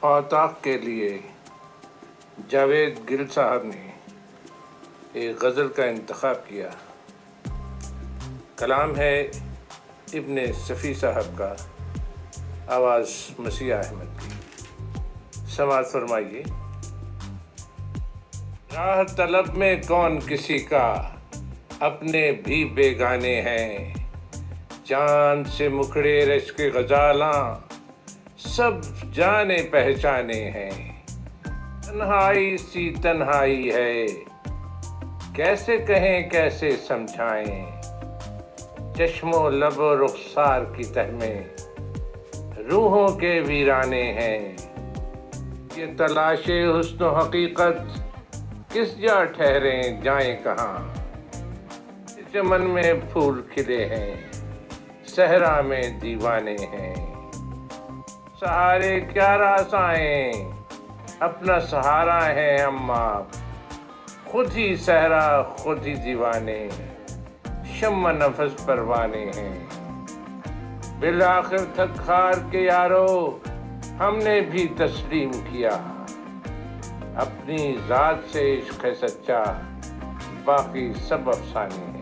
اوطاق کے لیے جاوید گل صاحب نے ایک غزل کا انتخاب کیا۔ کلام ہے ابن صفی صاحب کا، آواز مسیح احمد کی۔ سماعت فرمائیے۔ راہ طلب میں کون کسی کا، اپنے بھی بیگانے ہیں، چاند سے مکھڑے رشک غزالاں، سب جانے پہچانے ہیں۔ تنہائی سی تنہائی ہے، کیسے کہیں کیسے سمجھائیں، چشم و لب و رخسار کی تہ میں روحوں کے ویرانے ہیں۔ یہ تلاش حسن و حقیقت کس جا ٹھہریں جائیں کہاں، چمن میں پھول کھلے ہیں، صحرا میں دیوانے ہیں۔ سہارے کیا راس آئیں، اپنا سہارا ہے ہم آپ، خود ہی صحرا خود ہی دیوانے، شمع نفس پروانے ہیں۔ بالآخر تھک ہار کے یارو ہم نے بھی تسلیم کیا، اپنی ذات سے عشق ہے سچا، باقی سب افسانے ہیں۔